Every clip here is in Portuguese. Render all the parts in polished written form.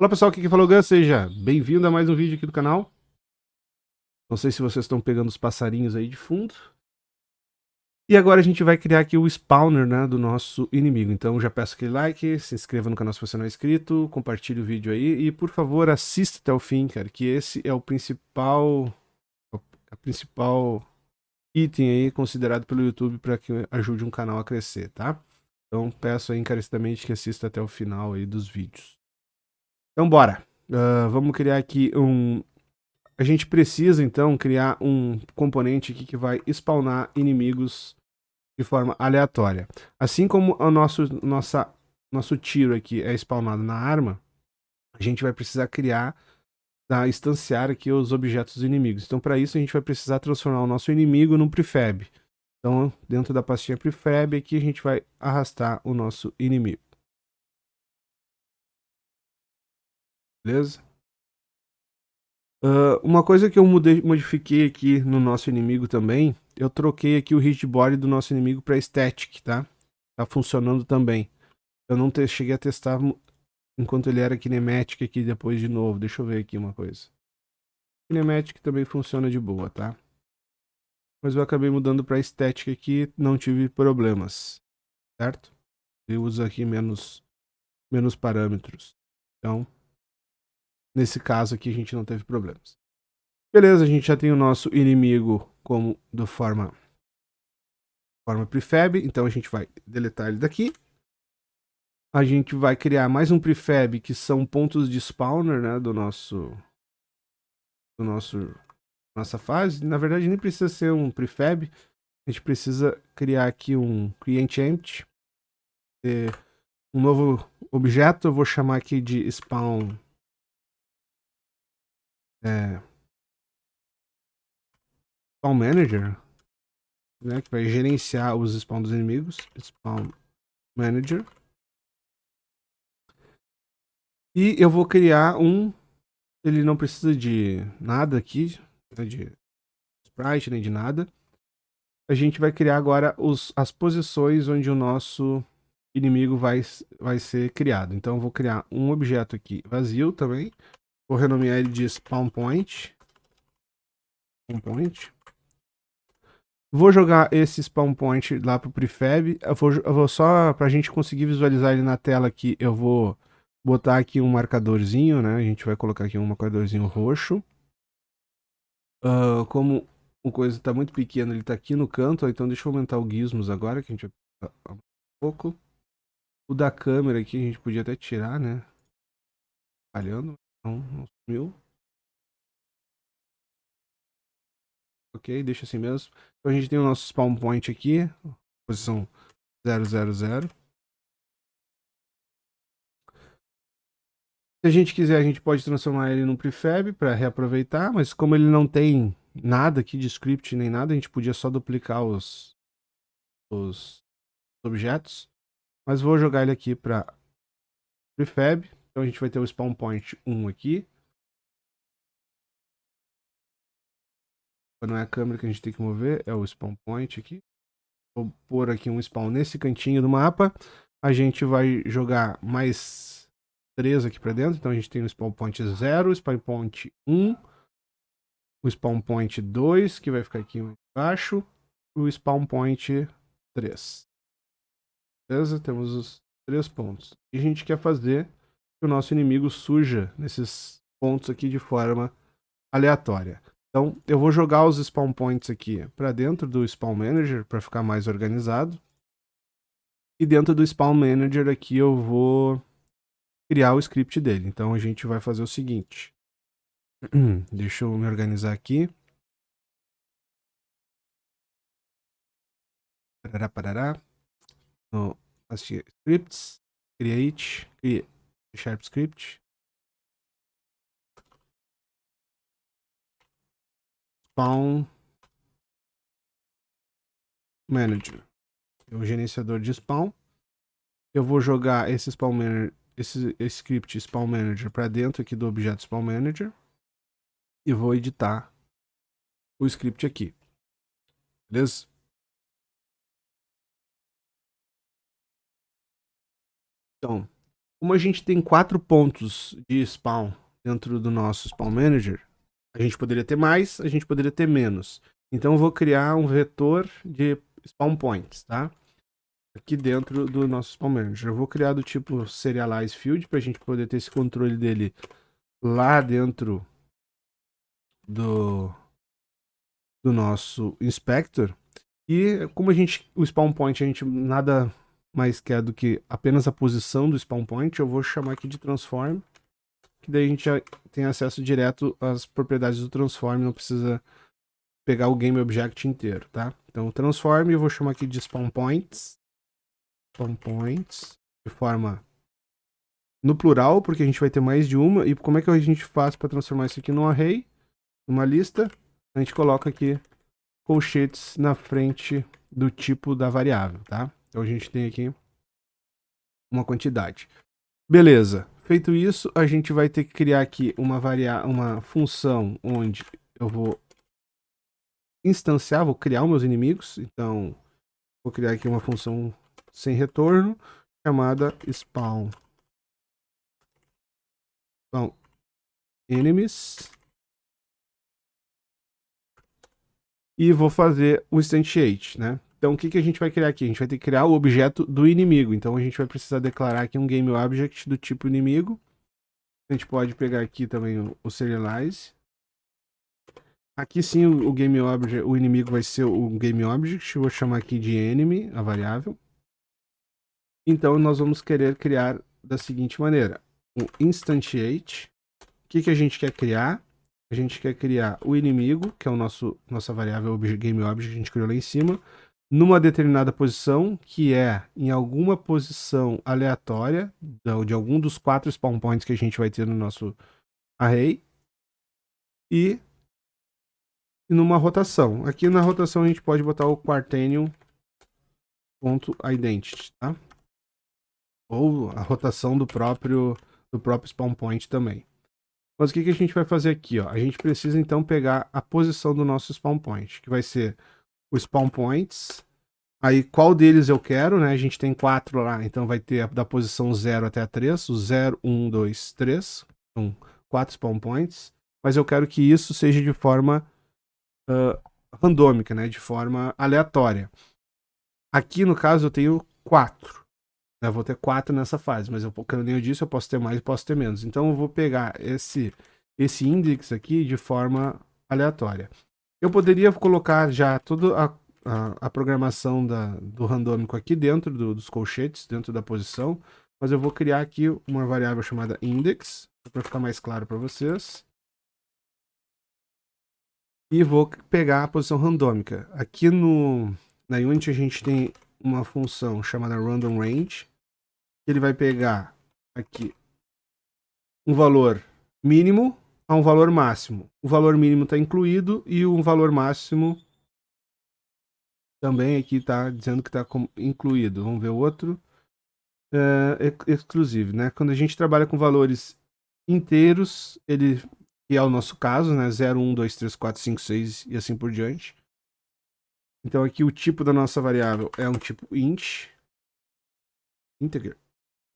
Olá pessoal, aqui que falou Gus, seja bem-vindo a mais um vídeo aqui do canal. Não sei se vocês estão pegando os passarinhos aí de fundo. E agora a gente vai criar aqui o spawner, né, do nosso inimigo. Então já peço aquele like, se inscreva no canal se você não é inscrito, compartilhe o vídeo aí e por favor assista até o fim, cara, que esse é o principal item aí considerado pelo YouTube para que ajude um canal a crescer, tá? Então peço aí encarecidamente que assista até o final aí dos vídeos. Então bora! Vamos criar aqui a gente precisa então criar um componente aqui que vai spawnar inimigos de forma aleatória. Assim como o nosso tiro aqui é spawnado na arma, a gente vai precisar instanciar aqui os objetos inimigos. Então para isso a gente vai precisar transformar o nosso inimigo num prefab. Então dentro da pastinha prefab aqui a gente vai arrastar o nosso inimigo. Beleza? Uma coisa que eu modifiquei aqui no nosso inimigo também, eu troquei aqui o hitboard do nosso inimigo para static, tá? Tá funcionando também. Eu não cheguei a testar enquanto ele era kinematic aqui depois de novo. Deixa eu ver aqui uma coisa. Kinematic também funciona de boa, tá? Mas eu acabei mudando para static aqui, não tive problemas, certo? Eu uso aqui menos parâmetros. Então, nesse caso aqui a gente não teve problemas. Beleza, a gente já tem o nosso inimigo como do forma prefab, então a gente vai deletar ele daqui. A gente vai criar mais um prefab que são pontos de spawner, né, do nossa fase. Na verdade nem precisa ser um prefab, a gente precisa criar aqui um create empty, um novo objeto, eu vou chamar aqui de spawn spawn manager, né, que vai gerenciar os spawn dos inimigos, spawn manager. E eu vou criar ele não precisa de nada aqui, né, de sprite nem de nada. A gente vai criar agora as posições onde o nosso inimigo vai ser criado. Então eu vou criar um objeto aqui vazio também. Vou renomear ele de spawn point. Vou jogar esse spawn point lá pro prefab. Eu vou só pra gente conseguir visualizar ele na tela aqui, eu vou botar aqui um marcadorzinho, né? A gente vai colocar aqui um marcadorzinho roxo. Como o coisa está muito pequeno, ele está aqui no canto, então deixa eu aumentar o gizmos agora, que a gente vai um pouco. O da câmera aqui a gente podia até tirar, né? Falhando, não sumiu. Ok, deixa assim mesmo. Então a gente tem o nosso spawn point aqui, posição 000. Se a gente quiser, a gente pode transformar ele num prefab para reaproveitar, mas como ele não tem nada aqui de script nem nada, a gente podia só duplicar os objetos. Mas vou jogar ele aqui para prefab. Então a gente vai ter o spawn point 1 aqui. Não é a câmera que a gente tem que mover, é o spawn point aqui. Vou pôr aqui um spawn nesse cantinho do mapa. A gente vai jogar mais 3 aqui para dentro. Então a gente tem o spawn point 0, o spawn point 1, o spawn point 2, que vai ficar aqui embaixo, e o spawn point 3. Beleza? Temos os 3 pontos. E a gente quer fazer que o nosso inimigo suja nesses pontos aqui de forma aleatória. Então, eu vou jogar os spawn points aqui para dentro do spawn manager para ficar mais organizado. E dentro do spawn manager aqui eu vou criar o script dele. Então a gente vai fazer o seguinte. Deixa eu me organizar aqui. Parará, parará. No scripts, create, sharp script, spawn manager. É o gerenciador de spawn. Eu vou jogar esse spawn manager, esse script spawn manager para dentro aqui do objeto spawn manager e vou editar o script aqui. Beleza? Então, Como a gente tem 4 pontos de spawn dentro do nosso Spawn Manager, a gente poderia ter mais, a gente poderia ter menos. Então eu vou criar um vetor de spawn points, tá? Aqui dentro do nosso Spawn Manager. Eu vou criar do tipo Serialize Field para a gente poder ter esse controle dele lá dentro do nosso Inspector. E como o Spawn Point, a gente nada mais quer do que apenas a posição do Spawn Point, eu vou chamar aqui de Transform, que daí a gente já tem acesso direto às propriedades do Transform, não precisa pegar o Game Object inteiro, tá? Então, Transform, eu vou chamar aqui de Spawn Points, de forma no plural, porque a gente vai ter mais de uma. E como é que a gente faz para transformar isso aqui num array, numa lista? A gente coloca aqui colchetes na frente do tipo da variável, tá? Então a gente tem aqui uma quantidade. Beleza. Feito isso, a gente vai ter que criar aqui uma função onde eu vou instanciar, vou criar os meus inimigos. Então, vou criar aqui uma função sem retorno chamada spawn enemies. E vou fazer o instantiate, né? Então, o que a gente vai criar aqui? A gente vai ter que criar o objeto do inimigo. Então, a gente vai precisar declarar aqui um GameObject do tipo inimigo. A gente pode pegar aqui também o Serialize. Aqui sim o GameObject, o inimigo vai ser o GameObject. Eu vou chamar aqui de enemy, a variável. Então, nós vamos querer criar da seguinte maneira. Um instantiate. O que a gente quer criar? A gente quer criar o inimigo, que é nossa variável GameObject que a gente criou lá em cima, numa determinada posição, que é em alguma posição aleatória de algum dos 4 spawn points que a gente vai ter no nosso array, e numa rotação. Aqui na rotação a gente pode botar o Quaternion.identity, tá? Ou a rotação do próprio spawn point também. Mas o que a gente vai fazer aqui? Ó? A gente precisa então pegar a posição do nosso spawn point, que vai ser o spawn points. Aí qual deles eu quero, né? A gente tem 4 lá, então vai ter da posição 0 até a 3, o 0, 1, 2, 3. São 4 spawn points. Mas eu quero que isso seja de forma randômica, né? De forma aleatória. Aqui no caso eu tenho 4. Eu vou ter 4 nessa fase, mas como eu disse, eu posso ter mais e posso ter menos. Então eu vou pegar esse index aqui de forma aleatória. Eu poderia colocar já toda a programação do randômico aqui dentro dos colchetes, dentro da posição, mas eu vou criar aqui uma variável chamada index, para ficar mais claro para vocês. E vou pegar a posição randômica. Aqui na Unity a gente tem uma função chamada random range. Ele vai pegar aqui um valor mínimo a um valor máximo. O valor mínimo está incluído e o valor máximo também aqui está dizendo que está incluído. Vamos ver o outro. Exclusive, né? Quando a gente trabalha com valores inteiros, que é o nosso caso, né? 0, 1, 2, 3, 4, 5, 6 e assim por diante. Então aqui o tipo da nossa variável é um tipo int. Integer.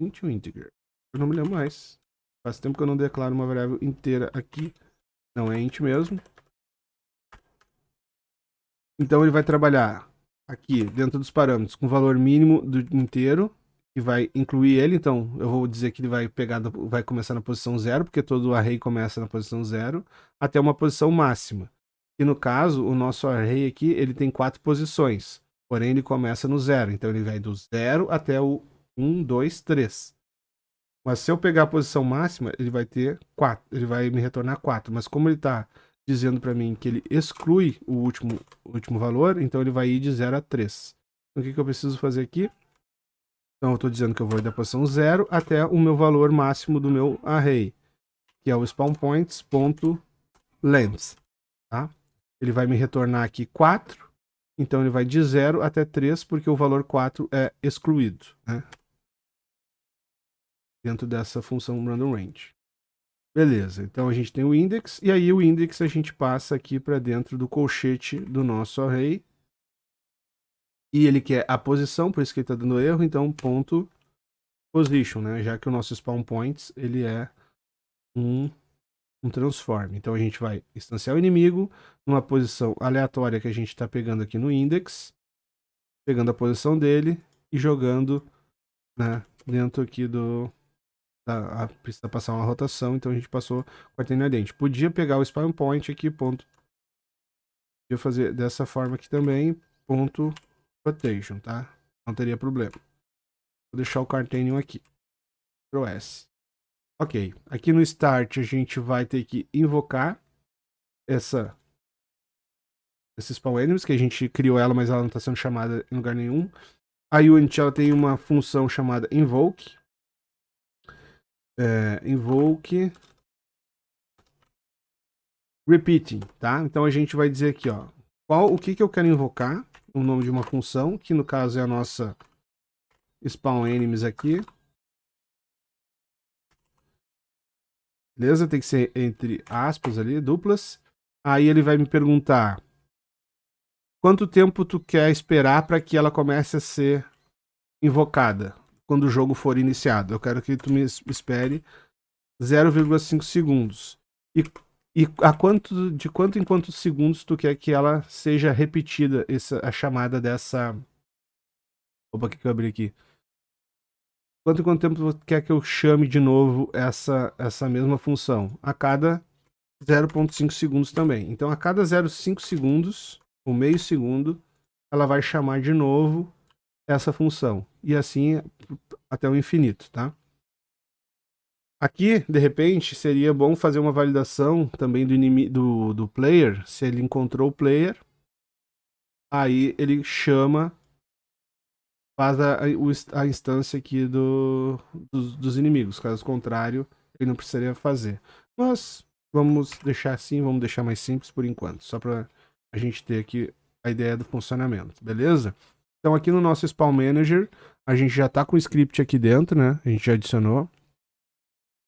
Int ou integer? Eu não me lembro mais. Faz tempo que eu não declaro uma variável inteira aqui. Não, é int mesmo. Então ele vai trabalhar aqui dentro dos parâmetros com o valor mínimo do inteiro, que vai incluir ele. Então eu vou dizer que ele vai começar na posição 0, porque todo o array começa na posição 0, até uma posição máxima. E no caso, o nosso array aqui, ele tem 4 posições, porém ele começa no 0. Então ele vai do 0 até o 1, 2, 3. Mas se eu pegar a posição máxima, ele vai ter 4, ele vai me retornar 4. Mas como ele está dizendo para mim que ele exclui o último valor, então ele vai ir de 0 a 3. Então o que eu preciso fazer aqui? Então eu estou dizendo que eu vou ir da posição 0 até o meu valor máximo do meu array, que é o spawnPoints.length. Tá? Ele vai me retornar aqui 4, então ele vai de 0 até 3, porque o valor 4 é excluído, né? Dentro dessa função random range. Beleza, então a gente tem o index, e aí o index a gente passa aqui para dentro do colchete do nosso array. E ele quer a posição, por isso que ele está dando erro, então ponto position, né? Já que o nosso spawn points, ele é um transform. Então a gente vai instanciar o inimigo numa posição aleatória que a gente está pegando aqui no index, pegando a posição dele e jogando, né, dentro aqui precisa passar uma rotação, então a gente passou quarteirão ardente. Podia pegar o spawn point aqui, ponto. Podia fazer dessa forma aqui também, ponto rotation, tá? Não teria problema. Vou deixar o Cartanium aqui. Ctrl S. Ok. Aqui no Start a gente vai ter que invocar esse Spawn Enemies, que a gente criou ela, mas ela não está sendo chamada em lugar nenhum. A Unity ela tem uma função chamada Invoke. Invoke Repeating, tá? Então a gente vai dizer aqui, ó, o que eu quero invocar, o nome de uma função, que no caso é a nossa Spawn Enemies aqui. Beleza? Tem que ser entre aspas ali, duplas. Aí ele vai me perguntar quanto tempo tu quer esperar para que ela comece a ser invocada quando o jogo for iniciado. Eu quero que tu me espere 0,5 segundos. E de quanto em quantos segundos tu quer que ela seja repetida, a chamada dessa... Opa, o que eu abri aqui? Quanto em quanto tempo tu quer que eu chame de novo essa mesma função? A cada 0,5 segundos também. Então, a cada 0,5 segundos, ou meio segundo, ela vai chamar de novo essa função. E assim até o infinito, tá? Aqui, de repente, seria bom fazer uma validação também do player, se ele encontrou o player, aí ele chama, faz a instância aqui dos inimigos, caso contrário, ele não precisaria fazer. Mas vamos deixar assim, vamos deixar mais simples por enquanto, só para a gente ter aqui a ideia do funcionamento, beleza? Então aqui no nosso Spawn Manager, a gente já está com o script aqui dentro, né? A gente já adicionou.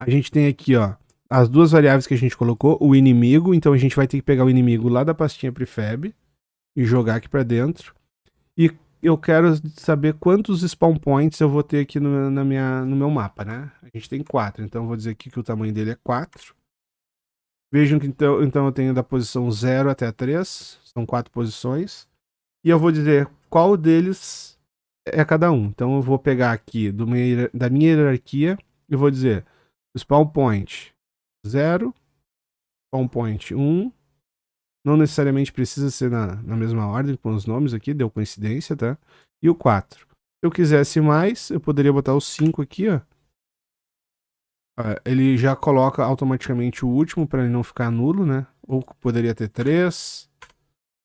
A gente tem aqui, ó, as duas variáveis que a gente colocou, o inimigo, então a gente vai ter que pegar o inimigo lá da pastinha prefab e jogar aqui para dentro. E eu quero saber quantos spawn points eu vou ter aqui no meu mapa, né? A gente tem 4, então eu vou dizer aqui que o tamanho dele é 4. Vejam que então eu tenho da posição 0 até 3, são 4 posições. E eu vou dizer qual deles é cada um. Então eu vou pegar aqui da minha hierarquia e vou dizer spawn point 0, spawn point 1. Não necessariamente precisa ser na mesma ordem com os nomes aqui, deu coincidência, tá? E o 4. Se eu quisesse mais, eu poderia botar o 5 aqui, ó. Ele já coloca automaticamente o último para ele não ficar nulo, né? Ou poderia ter 3,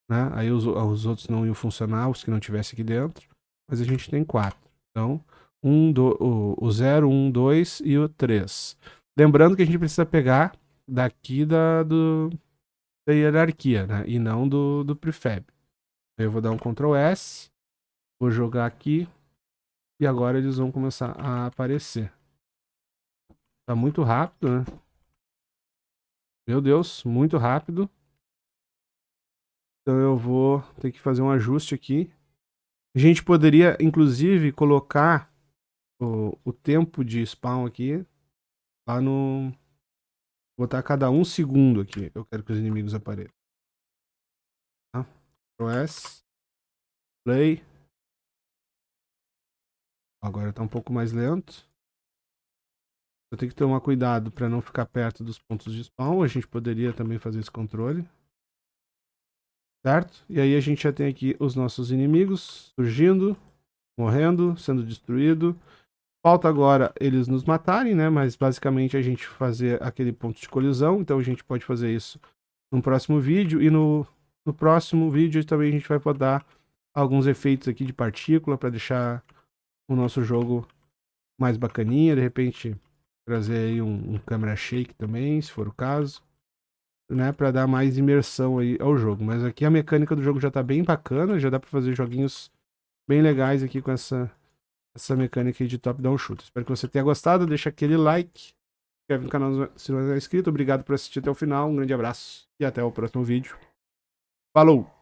né? Aí os outros não iam funcionar, os que não tivessem aqui dentro. Mas a gente tem 4. Então, o 0, 1, 2 e o 3. Lembrando que a gente precisa pegar daqui da hierarquia, né? E não do prefab. Eu vou dar um Ctrl S, vou jogar aqui e agora eles vão começar a aparecer. Tá muito rápido, né? Meu Deus, muito rápido. Então eu vou ter que fazer um ajuste aqui. A gente poderia, inclusive, colocar o tempo de spawn aqui lá no... Botar cada 1 segundo aqui. Eu quero que os inimigos apareçam. Tá? Ctrl S. Play. Agora tá um pouco mais lento. Eu tenho que tomar cuidado para não ficar perto dos pontos de spawn. A gente poderia também fazer esse controle. Certo? E aí a gente já tem aqui os nossos inimigos surgindo, morrendo, sendo destruído. Falta agora eles nos matarem, né? Mas basicamente a gente fazer aquele ponto de colisão. Então a gente pode fazer isso no próximo vídeo. E no próximo vídeo também a gente vai dar alguns efeitos aqui de partícula para deixar o nosso jogo mais bacaninha. De repente trazer aí um câmera shake também, se for o caso, né, para dar mais imersão aí ao jogo. Mas aqui a mecânica do jogo já tá bem bacana, já dá para fazer joguinhos bem legais aqui com essa mecânica de top-down shooter. Espero que você tenha gostado, deixa aquele like, se inscreve no canal se não é inscrito. Obrigado por assistir até o final, um grande abraço e até o próximo vídeo. Falou!